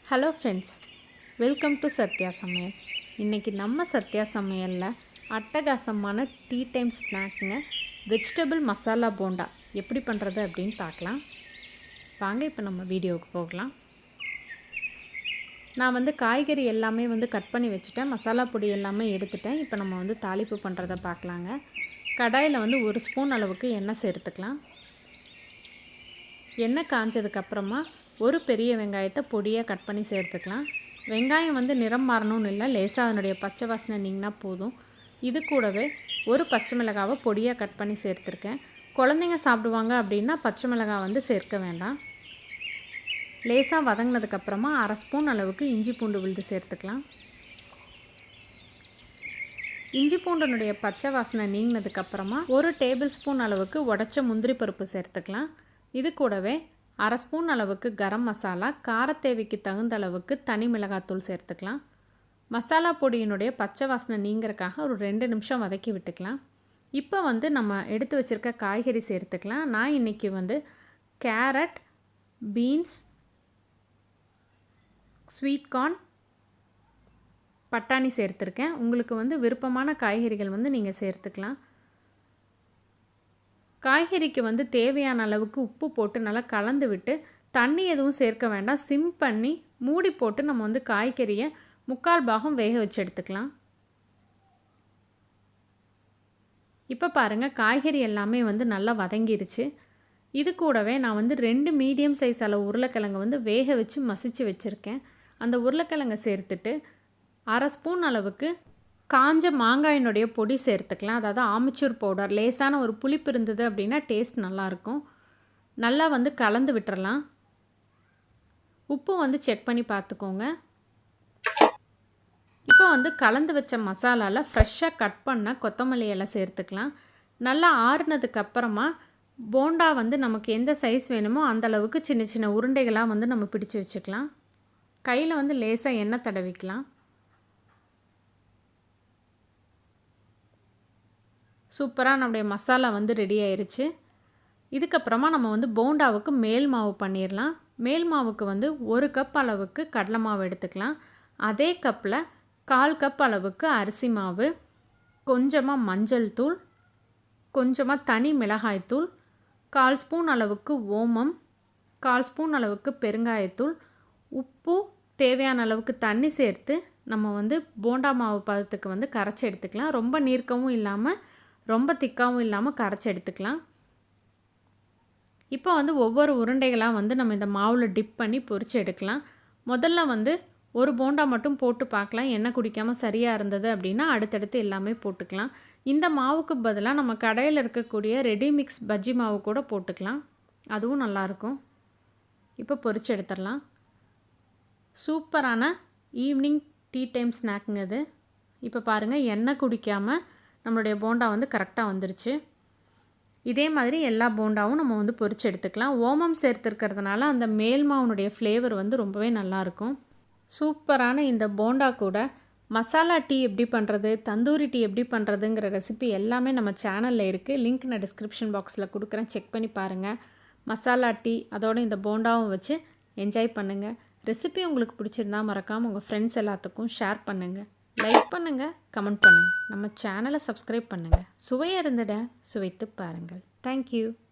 Hello friends, welcome to Sathya Samayal. இன்றைக்கி நம்ம சத்யா சமையலில் அட்டகாசமான டீ டைம் ஸ்நாக்குங்க வெஜிடபிள் மசாலா போண்டா எப்படி பண்ணுறது அப்படின்னு பார்க்கலாம். வாங்க இப்போ நம்ம வீடியோவுக்கு போகலாம். நான் காய்கறி எல்லாமே கட் பண்ணி வச்சுட்டேன். மசாலா பொடி எல்லாமே எடுத்துட்டேன். இப்போ நம்ம தாளிப்பு பண்ணுறதை பார்க்கலாங்க. கடாயில் 1 ஸ்பூன் அளவுக்கு எண்ணெய் சேர்த்துக்கலாம். எண்ணெய் காஞ்சதுக்கப்புறமா ஒரு பெரிய வெங்காயத்தை பொடியாக கட் பண்ணி சேர்த்துக்கலாம். வெங்காயம் நிறம் மாறணும்னு இல்லை, லேசாக அதனுடைய பச்சை வாசனை நீங்கினா போதும். இது கூடவே ஒரு பச்சை மிளகாவை பொடியாக கட் பண்ணி சேர்த்துருக்கேன். குழந்தைங்க சாப்பிடுவாங்க அப்படின்னா பச்சை மிளகாய் சேர்க்க வேண்டாம். லேசாக வதங்கினதுக்கப்புறமா 1/2 ஸ்பூன் அளவுக்கு இஞ்சி பூண்டு விழுது சேர்த்துக்கலாம். இஞ்சி பூண்டனுடைய பச்சை வாசனை நீங்கினதுக்கப்புறமா 1 டேபிள் ஸ்பூன் அளவுக்கு உடச்ச முந்திரி பருப்பு சேர்த்துக்கலாம். இது கூடவே 1/2 ஸ்பூன் அளவுக்கு கரம் மசாலா, காரத்தேவைக்கு தகுந்த அளவுக்கு தனி மிளகாத்தூள் சேர்த்துக்கலாம். மசாலா பொடியினுடைய பச்சை வாசனை நீங்கிறதுக்காக ஒரு 2 நிமிஷம் வதக்கி விட்டுக்கலாம். இப்போ நம்ம எடுத்து வச்சுருக்க காய்கறி சேர்த்துக்கலாம். நான் இன்றைக்கி கேரட், பீன்ஸ், ஸ்வீட் கார்ன், பட்டாணி சேர்த்துருக்கேன். உங்களுக்கு விருப்பமான காய்கறிகள் நீங்கள் சேர்த்துக்கலாம். காய்கறிக்கு தேவையான அளவுக்கு உப்பு போட்டு நல்லா கலந்து விட்டு தண்ணி எதுவும் சேர்க்க வேண்டாம். சிம் பண்ணி மூடி போட்டு நம்ம காய்கறியை 3/4 பாகம் வேக வச்சு எடுத்துக்கலாம். இப்போ பாருங்கள், காய்கறி எல்லாமே நல்லா வதங்கிருச்சு. இது கூடவே நான் 2 மீடியம் சைஸ் அளவு உருளைக்கிழங்கு வேக வச்சு மசிச்சு வச்சுருக்கேன். அந்த உருளைக்கிழங்கை சேர்த்துட்டு 1/2 ஸ்பூன் அளவுக்கு காஞ்ச மாங்காயினுடைய பொடி சேர்த்துக்கலாம். அதாவது ஆமச்சூர் பவுடர். லேசான ஒரு புளிப்பு இருந்தது அப்படின்னா டேஸ்ட் நல்லாயிருக்கும். நல்லா கலந்து விட்டுறலாம். உப்பு செக் பண்ணி பார்த்துக்கோங்க. இப்போ கலந்து வச்ச மசாலாவில் ஃப்ரெஷ்ஷாக கட் பண்ண கொத்தமல்லி எல்லாம் சேர்த்துக்கலாம். நல்லா ஆறுனதுக்கப்புறமா போண்டா நமக்கு எந்த சைஸ் வேணுமோ அந்தளவுக்கு சின்ன சின்ன உருண்டைகளாக நம்ம பிடிச்சி வச்சுக்கலாம். கையில் லேசாக எண்ணெய் தடவிக்கலாம். சூப்பராக நம்முடைய மசாலா ரெடி ஆயிடுச்சு. இதுக்கப்புறமா நம்ம போண்டாவுக்கு மேல் மாவு பண்ணிடலாம். மேல் மாவுக்கு 1 கப் அளவுக்கு கடலை மாவு எடுத்துக்கலாம். அதே கப்பில் 1/4 கப் அளவுக்கு அரிசி மாவு, கொஞ்சமாக மஞ்சள் தூள், கொஞ்சமாக தனி மிளகாய்த்தூள், 1/4 ஸ்பூன் அளவுக்கு ஓமம், 1/4 ஸ்பூன் அளவுக்கு பெருங்காயத்தூள், உப்பு, தேவையான அளவுக்கு தண்ணி சேர்த்து நம்ம போண்டா மாவு பதத்துக்கு கரைச்சி எடுத்துக்கலாம். ரொம்ப நீர்க்கவும் இல்லாமல் ரொம்ப திக்காகவும் இல்லாமல் கரைச்சி எடுத்துக்கலாம். இப்போ ஒவ்வொரு உருண்டைகளாக நம்ம இந்த மாவில் டிப் பண்ணி பொரித்து எடுக்கலாம். முதல்ல ஒரு போண்டா மட்டும் போட்டு பார்க்கலாம். எண்ணெய் குடிக்காமல் சரியாக இருந்தது அப்படின்னா அடுத்தடுத்து எல்லாமே போட்டுக்கலாம். இந்த மாவுக்கு பதிலாக நம்ம கடையில் இருக்கக்கூடிய ரெடி மிக்ஸ் பஜ்ஜி மாவு கூட போட்டுக்கலாம். அதுவும் நல்லாயிருக்கும். இப்போ பொரித்து எடுத்துடலாம். சூப்பரான ஈவினிங் டீ டைம் ஸ்நாக்குங்க இது. இப்போ பாருங்கள், எண்ணெய் குடிக்காமல் நம்மளுடைய போண்டா கரெக்டாக வந்துருச்சு. இதே மாதிரி எல்லா போண்டாவும் நம்ம பொரிச்சு எடுத்துக்கலாம். ஓமம் சேர்த்துருக்கிறதுனால அந்த மேல் மாவுனுடைய ஃப்ளேவர் ரொம்பவே நல்லாயிருக்கும். சூப்பரான இந்த போண்டா கூட மசாலா டீ எப்படி பண்ணுறது, தந்தூரி டீ எப்படி பண்ணுறதுங்கிற ரெசிபி எல்லாமே நம்ம சேனலில் இருக்குது. லிங்க் நான் டிஸ்கிரிப்ஷன் பாக்ஸில் கொடுக்குறேன், செக் பண்ணி பாருங்கள். மசாலா டீ அதோடு இந்த போண்டாவும் வச்சு என்ஜாய் பண்ணுங்கள். ரெசிபி உங்களுக்கு பிடிச்சிருந்தா மறக்காமல் உங்கள் ஃப்ரெண்ட்ஸ் எல்லாத்துக்கும் ஷேர் பண்ணுங்கள். லைக் பண்ணுங்கள், கமெண்ட் பண்ணுங்கள். நம்ம சேனலை சப்ஸ்கிரைப் பண்ணுங்கள். சுவையாக இருந்திட சுவைத்து பாருங்கள். தேங்க்யூ.